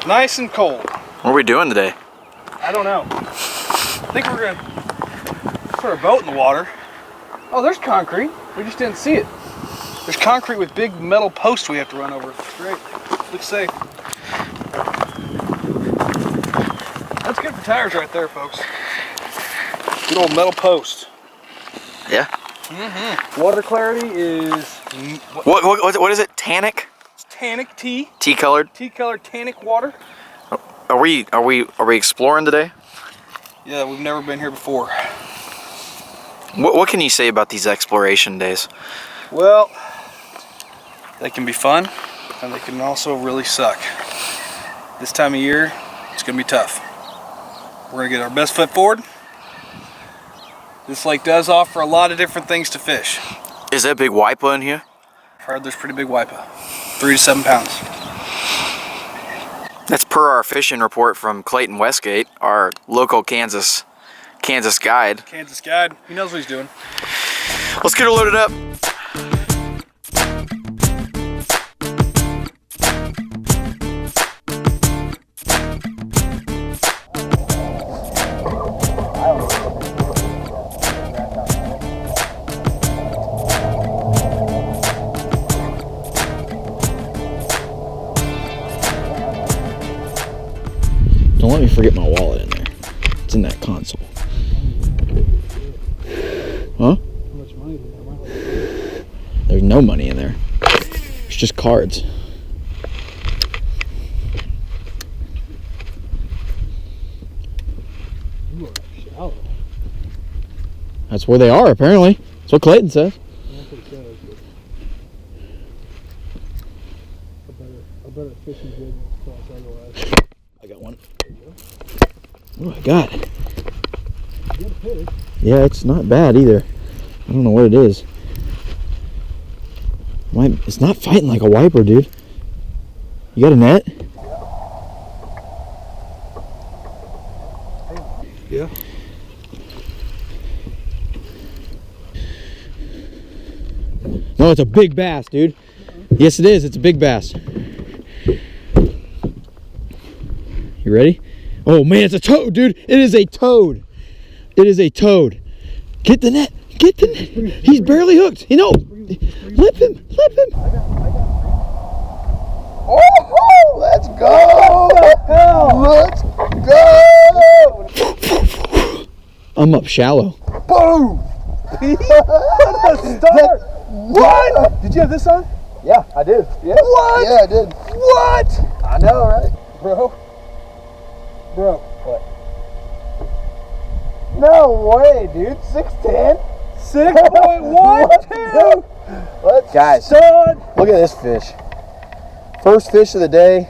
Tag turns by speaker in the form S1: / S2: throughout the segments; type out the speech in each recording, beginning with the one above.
S1: Nice and cold.
S2: What are we doing today?
S1: I don't know. I think we're gonna put our boat in the water. Oh, there's concrete. We just didn't see it. There's concrete with big metal posts we have to run over. Great. Looks safe. That's good for tires right there, folks. Good old metal post.
S2: Yeah.
S1: Water clarity is...
S2: What is it? Tannic?
S1: It's tannic tea.
S2: Tea-colored?
S1: Tea-colored tannic water.
S2: Are we exploring today?
S1: Yeah, we've never been here before.
S2: What can you say about these exploration days?
S1: Well, they can be fun, and they can also really suck. This time of year, it's gonna be tough. We're gonna get our best foot forward. This lake does offer a lot of different things to fish.
S2: Is that big wipa in here?
S1: I've heard there's pretty big wipa, 3 to 7 pounds.
S2: That's per our fishing report from Clayton Westgate, our local Kansas guide.
S1: Kansas guide, he knows what he's doing.
S2: Let's get her loaded up.
S3: Don't let me forget my wallet in there. It's in that console. Huh?
S1: How much money is in there?
S3: There's no money in there. It's just cards.
S1: You are shallow.
S3: That's where they are, apparently. That's what Clayton says.
S1: That's what it says. A better fishing jig cross otherwise.
S3: I got one. Oh, I got it.
S1: You got a fish.
S3: Yeah, it's not bad either. I don't know what it is. It's not fighting like a wiper, dude. You got a net?
S1: Yeah.
S3: No, it's a big bass, dude. Yes, it is. It's a big bass. You ready? Oh man, it's a toad, dude. It is a toad. It is a toad. Get the net. Get the net. He's barely hooked. You know. Flip him. Flip him.
S1: Oh, let's go! Let's go!
S3: I'm up shallow.
S1: Boom! What a start! What? Did you have this on?
S4: Yeah, I did. Yeah.
S1: What?
S4: Yeah, I did.
S1: What?
S4: I know, right?
S1: Bro.
S4: What? No way, dude. 6'10"?
S1: 6.12!
S4: Let's guys,
S1: Stud!
S4: look at this fish. First fish of the day.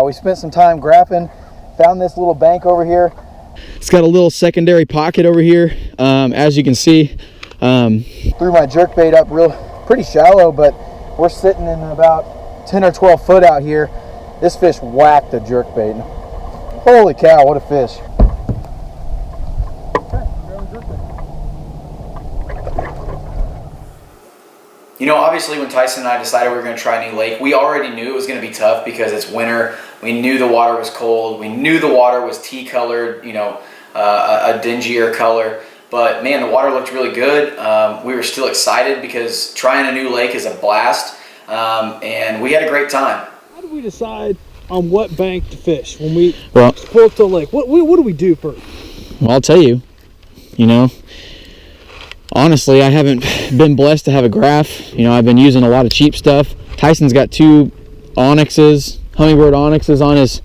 S4: We spent some time grappling. Found this little bank over here.
S3: It's got a little secondary pocket over here, as you can see.
S4: Threw my jerkbait up pretty shallow, but we're sitting in about 10 or 12 foot out here. This fish whacked the jerkbait. Holy cow, what a fish.
S2: You know, obviously when Tyson and I decided we were going to try a new lake, we already knew it was going to be tough because it's winter. We knew the water was cold. We knew the water was tea-colored, you know, a dingier color. But man, the water looked really good. We were still excited because trying a new lake is a blast, and we had a great time.
S1: How do we decide on what bank to fish when we
S3: Well,
S1: pull up to the lake? What do we do first?
S3: Well, I'll tell you, you know, honestly, I haven't been blessed to have a graph. You know, I've been using a lot of cheap stuff. Tyson's got 2 onyxes, hummingbird onyxes on his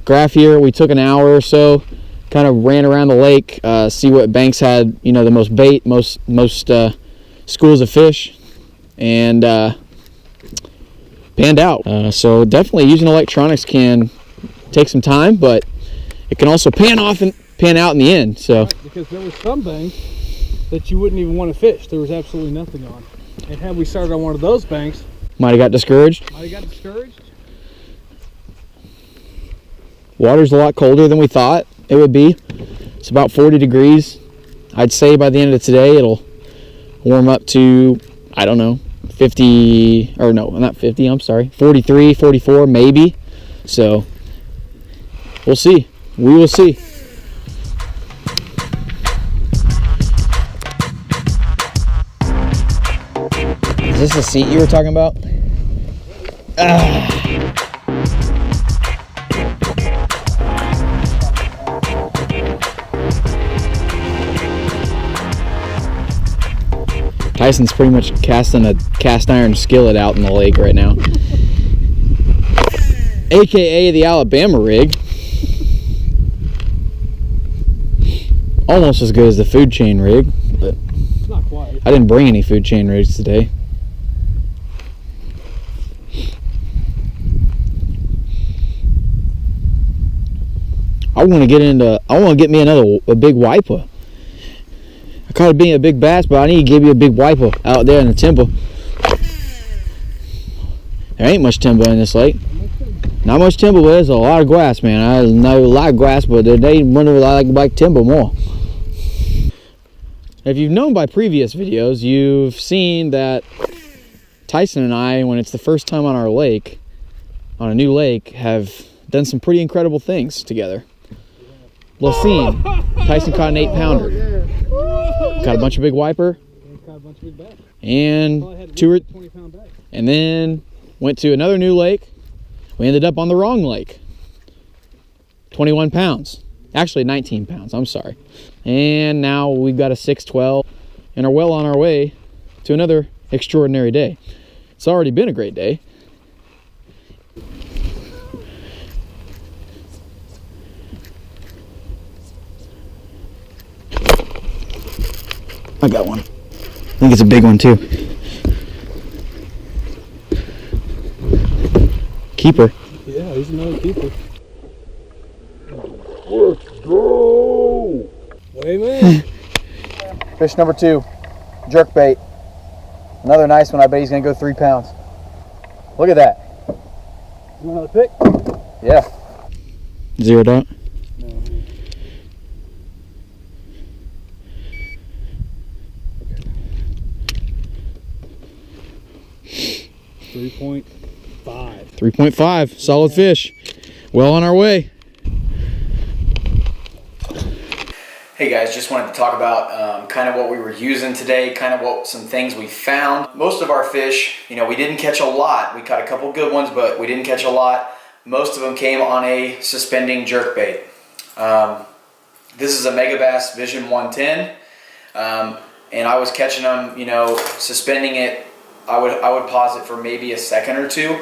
S3: graph here. We took an hour or so, kind of ran around the lake, see what banks had, you know, the most bait, most schools of fish, and panned out. So definitely using electronics can take some time, but it can also pan out in the end. So
S1: Right, because there was some banks that you wouldn't even want to fish. There was absolutely nothing on. And had we started on one of those banks,
S3: might have got discouraged. Water's a lot colder than we thought it would be. It's about 40 degrees. I'd say by the end of today it'll warm up to, I don't know, 50, or no, not 50, I'm sorry, 43, 44 maybe. So we'll see. We will see. Is this the seat you were talking about? Tyson's pretty much casting a cast iron skillet out in the lake right now. AKA the Alabama rig. Almost as good as the food chain rig, but
S1: Not quite.
S3: I didn't bring any food chain rigs today. I want to get me a big wiper. I caught it being a big bass, but I need to give you a big wiper out there in the timber. There ain't much timber in this lake. Not much timber, but there's a lot of grass, man. I know a lot of grass, but they wonder if I like timber more. If you've known by previous videos, you've seen that Tyson and I, when it's the first time on our lake, on a new lake, have done some pretty incredible things together. Lacine, Tyson caught an 8-pounder. Caught a bunch of big wiper. And and then went to another new lake. We ended up on the wrong lake. 21 pounds. Actually 19 pounds, I'm sorry. And now we've got a 612 and are well on our way to another extraordinary day. It's already been a great day. I got one. I think it's a big one too. Keeper.
S1: Yeah, he's another keeper.
S5: Let's go!
S1: Wait a minute.
S4: Fish number 2, jerkbait. Another nice one. I bet he's gonna go 3 pounds. Look at that.
S1: You want another pick?
S4: Yeah.
S3: Zero dot.
S1: No. 3.5.
S3: 3.5. Solid fish. Well on our way.
S2: Hey guys, just wanted to talk about kind of what we were using today, kind of some things we found. Most of our fish, you know, we didn't catch a lot. We caught a couple good ones, but we didn't catch a lot. Most of them came on a suspending jerkbait. This is a Megabass Vision 110, and I was catching them, you know, suspending it. I would pause it for maybe a second or two.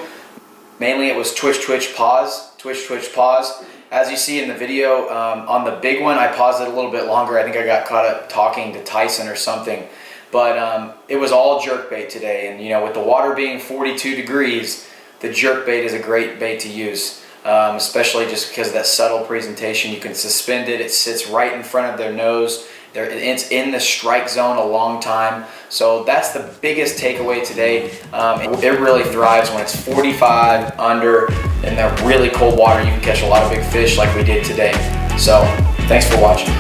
S2: Mainly it was twitch, twitch, pause, twitch, twitch, pause. As you see in the video, on the big one, I paused it a little bit longer. I think I got caught up talking to Tyson or something. But it was all jerkbait today. And you know, with the water being 42 degrees, the jerkbait is a great bait to use. Especially just because of that subtle presentation. You can suspend it. It sits right in front of their nose. It's in the strike zone a long time. So that's the biggest takeaway today. It really thrives when it's 45 under in that really cold water. You can catch a lot of big fish like we did today. So thanks for watching.